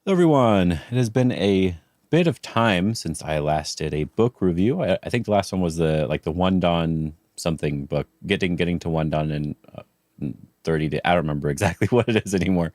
Hello everyone, it has been a bit of time since I last did a book review. I think the last one was the one done something book, getting to one done in 30 days. I don't remember exactly what it is anymore.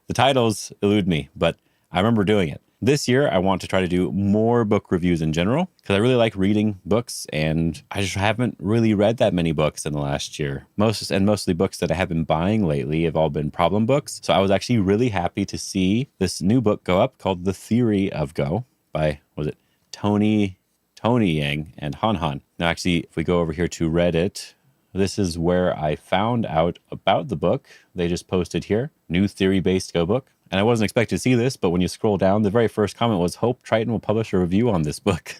The titles elude me, but I remember doing it. This year, I want to try to do more book reviews in general because I really like reading books, and I just haven't really read that many books in the last year. Most of the books that I have been buying lately have all been problem books. So I was actually really happy to see this new book go up called The Theory of Go by, was it Tony Yang and Han Han. Now, actually, if we go over here to Reddit, this is where I found out about the book. They just posted here, new theory-based Go book. And I wasn't expecting to see this, but when you scroll down, the very first comment was, hope Triton will publish a review on this book.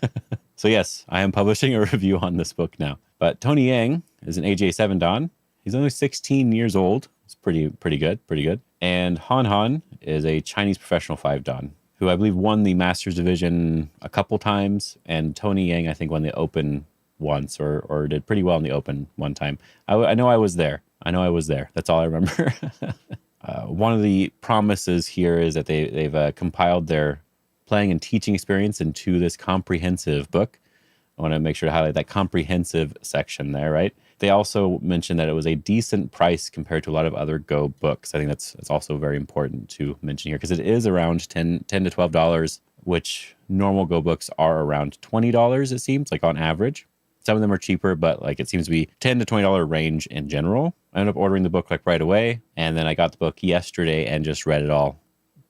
So yes, I am publishing a review on this book now. But Tony Yang is an AJ7 Don. He's only 16 years old. It's pretty good. And Han Han is a Chinese professional 5 Don, who I believe won the Masters Division a couple times. And Tony Yang, I think, won the Open once or did pretty well in the Open one time. I know I was there. That's all I remember. One of the promises here is that they've compiled their playing and teaching experience into this comprehensive book. I want to make sure to highlight that comprehensive section there, right? They also mentioned that it was a decent price compared to a lot of other Go books. I think that's also very important to mention here because it is around $10 to $12, which normal Go books are around $20, it seems, like on average. Some of them are cheaper, but like it seems to be $10 to $20 range in general. I ended up ordering the book like right away, and then I got the book yesterday and just read it all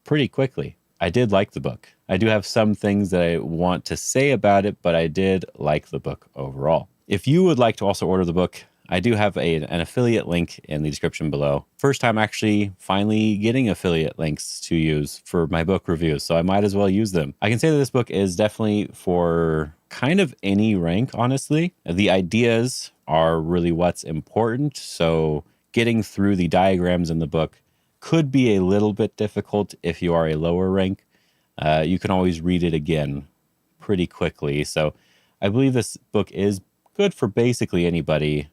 pretty quickly. I did like the book. I do have some things that I want to say about it, but I did like the book overall. If you would like to also order the book, I do have an affiliate link in the description below. First time actually finally getting affiliate links to use for my book reviews, so I might as well use them. I can say that this book is definitely for kind of any rank, honestly. The ideas are really what's important, so getting through the diagrams in the book could be a little bit difficult if you are a lower rank. You can always read it again pretty quickly, so I believe this book is good for basically anybody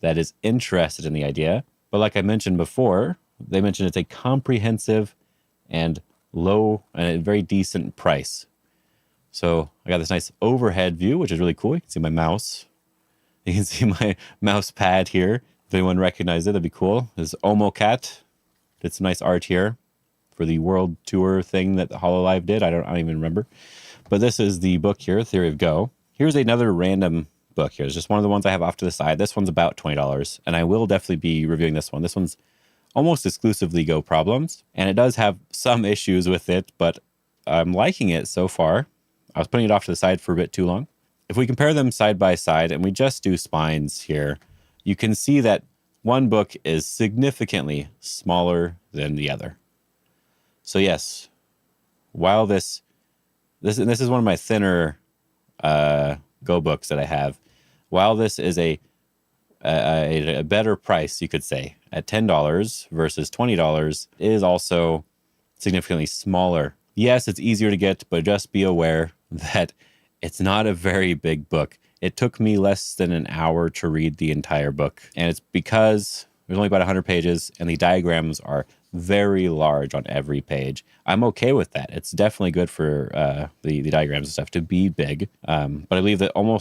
that is interested in the idea. But like I mentioned before, they mentioned it's a comprehensive and low and a very decent price. So I got this nice overhead view, which is really cool. You can see my mouse. You can see my mouse pad here. If anyone recognizes it, that'd be cool. This Omo Cat did some nice art here for the world tour thing that the HoloLive did. I don't even remember. But this is the book here, Theory of Go. Here's another random book here. It's just one of the ones I have off to the side. This one's about $20, and I will definitely be reviewing this one. This one's almost exclusively Go problems, and it does have some issues with it, but I'm liking it so far. I was putting it off to the side for a bit too long. If we compare them side by side and we just do spines here, you can see that one book is significantly smaller than the other. So yes, while this is one of my thinner Go books that I have, while this is a better price, you could say, at $10 versus $20, it is also significantly smaller. Yes, it's easier to get, but just be aware that it's not a very big book. It took me less than an hour to read the entire book, and it's because there's only about 100 pages, and the diagrams are very large on every page. I'm okay with that. It's definitely good for the diagrams and stuff to be big, but I believe that I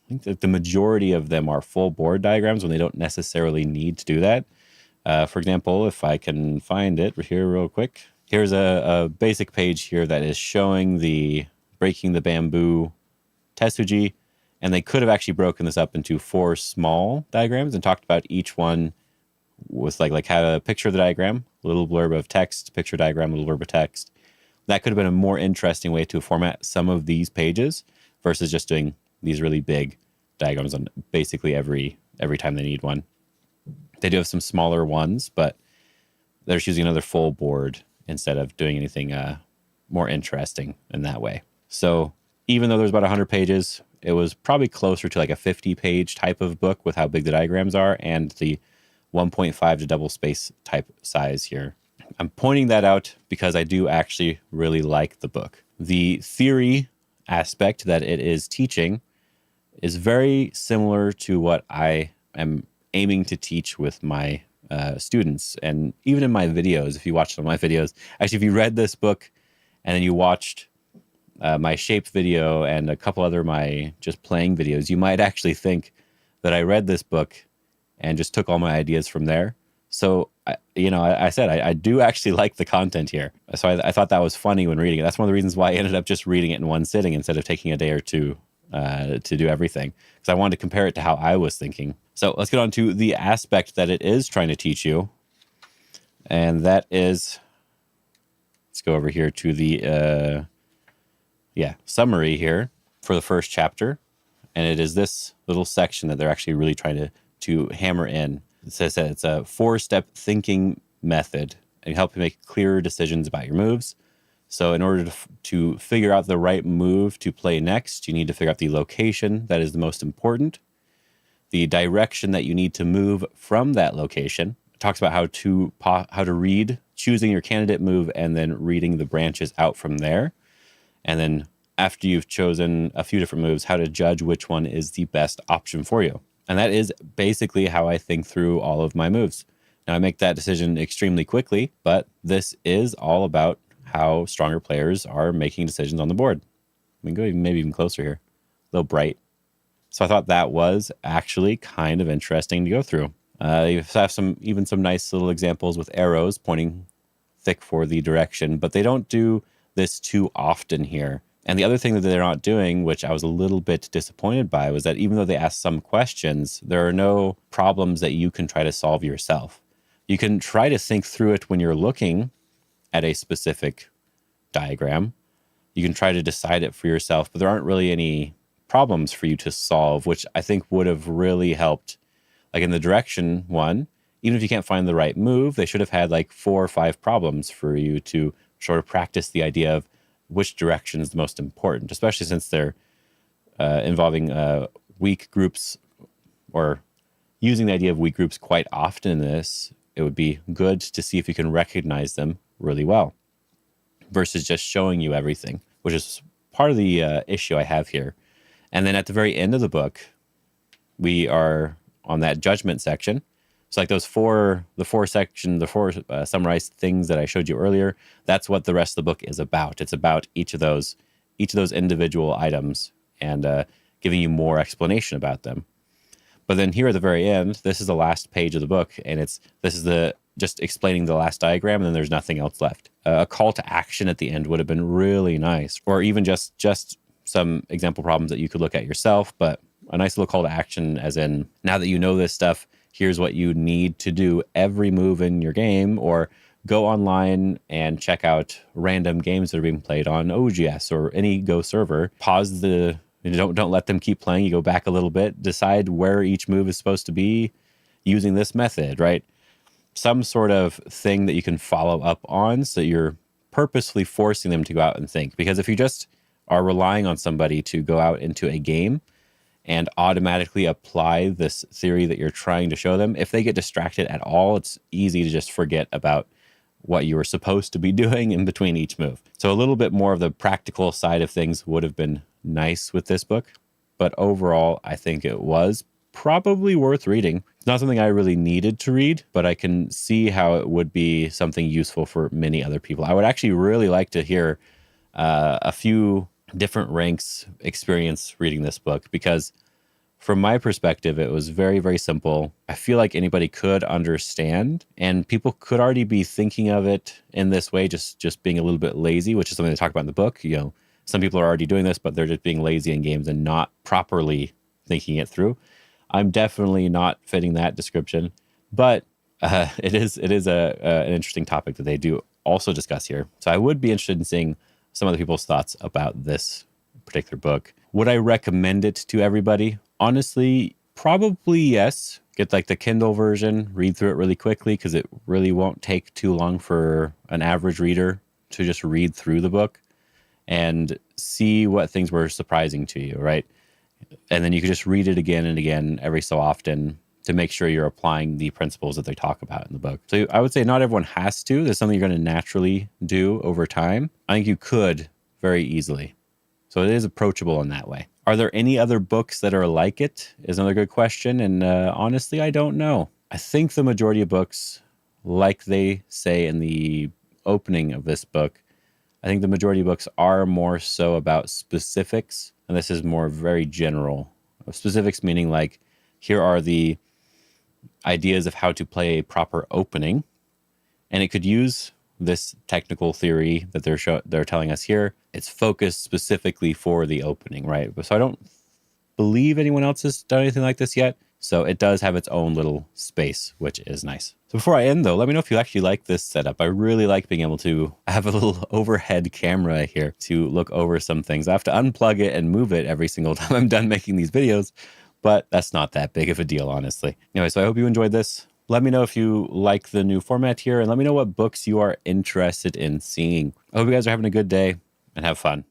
think that the majority of them are full board diagrams when they don't necessarily need to do that. For example, if I can find it here real quick, here's a basic page here that is showing the breaking the bamboo tesuji, and they could have actually broken this up into 4 small diagrams and talked about each one with like had a picture of the diagram, a little blurb of text, picture diagram, a little blurb of text. That could have been a more interesting way to format some of these pages versus just doing these really big diagrams on basically every time they need one. They do have some smaller ones, but they're just using another full board instead of doing anything more interesting in that way. So even though there's about 100 pages, it was probably closer to like a 50-page type of book with how big the diagrams are and the 1.5 to double space type size here. I'm pointing that out because I do actually really like the book. The theory aspect that it is teaching is very similar to what I am aiming to teach with my students. And even in my videos, if you watch some of my videos, actually, if you read this book and then you watched my shape video and a couple other my just playing videos, you might actually think that I read this book and just took all my ideas from there. So, I said I do actually like the content here. So I thought that was funny when reading it. That's one of the reasons why I ended up just reading it in one sitting instead of taking a day or two to do everything, because I wanted to compare it to how I was thinking. So let's get on to the aspect that it is trying to teach you. And that is, let's go over here to the summary here for the first chapter. And it is this little section that they're actually really trying to hammer in. It says that it's a 4-step thinking method and help you make clearer decisions about your moves. So in order to figure out the right move to play next, you need to figure out the location that is the most important, the direction that you need to move from that location. It talks about how to read, choosing your candidate move, and then reading the branches out from there. And then after you've chosen a few different moves, how to judge which one is the best option for you. And that is basically how I think through all of my moves. Now, I make that decision extremely quickly, but this is all about how stronger players are making decisions on the board. I mean, go maybe even closer here. A little bright. So I thought that was actually kind of interesting to go through. You have some nice little examples with arrows pointing thick for the direction, but they don't do this too often here. And the other thing that they're not doing, which I was a little bit disappointed by, was that even though they ask some questions, there are no problems that you can try to solve yourself. You can try to think through it when you're looking at a specific diagram. You can try to decide it for yourself, but there aren't really any problems for you to solve, which I think would have really helped. Like in the direction one, even if you can't find the right move, they should have had like 4 or 5 problems for you to sort of practice the idea of which direction is the most important, especially since they're involving weak groups, or using the idea of weak groups quite often in this. It would be good to see if you can recognize them really well versus just showing you everything, which is part of the issue I have here. And then at the very end of the book, we are on that judgment section. So like the four summarized things that I showed you earlier, that's what the rest of the book is about. It's about each of those individual items and giving you more explanation about them. But then here at the very end, this is the last page of the book, and this is just explaining the last diagram, and then there's nothing else left. A call to action at the end would have been really nice, or even just some example problems that you could look at yourself, but a nice little call to action as in, now that you know this stuff, here's what you need to do every move in your game, or go online and check out random games that are being played on OGS or any Go server. Pause don't let them keep playing. You go back a little bit, decide where each move is supposed to be using this method, right? Some sort of thing that you can follow up on so that you're purposely forcing them to go out and think. Because if you just are relying on somebody to go out into a game and automatically apply this theory that you're trying to show them, if they get distracted at all, it's easy to just forget about what you were supposed to be doing in between each move. So a little bit more of the practical side of things would have been nice with this book. But overall, I think it was probably worth reading. It's not something I really needed to read, but I can see how it would be something useful for many other people. I would actually really like to hear a few different ranks experience reading this book, because from my perspective, it was very, very simple. I feel like anybody could understand, and people could already be thinking of it in this way, just being a little bit lazy, which is something they talk about in the book. You know, some people are already doing this, but they're just being lazy in games and not properly thinking it through. I'm definitely not fitting that description, but it is an interesting topic that they do also discuss here. So I would be interested in seeing some other people's thoughts about this particular book. Would I recommend it to everybody? Honestly, probably yes. Get like the Kindle version, read through it really quickly, because it really won't take too long for an average reader to just read through the book and see what things were surprising to you, right? And then you could just read it again and again every so often to make sure you're applying the principles that they talk about in the book. So I would say not everyone has to. There's something you're going to naturally do over time. I think you could very easily. So it is approachable in that way. Are there any other books that are like it? Is another good question. And honestly, I don't know. I think the majority of books, like they say in the opening of this book, I think the majority of books are more so about specifics, and this is more very general. Specifics meaning like, here are the ideas of how to play a proper opening, and it could use this technical theory that they're telling us here. It's focused specifically for the opening, right? So I don't believe anyone else has done anything like this yet. So it does have its own little space, which is nice. So before I end though, let me know if you actually like this setup. I really like being able to have a little overhead camera here to look over some things. I have to unplug it and move it every single time I'm done making these videos, but that's not that big of a deal, honestly. Anyway, so I hope you enjoyed this. Let me know if you like the new format here, and let me know what books you are interested in seeing. I hope you guys are having a good day and have fun.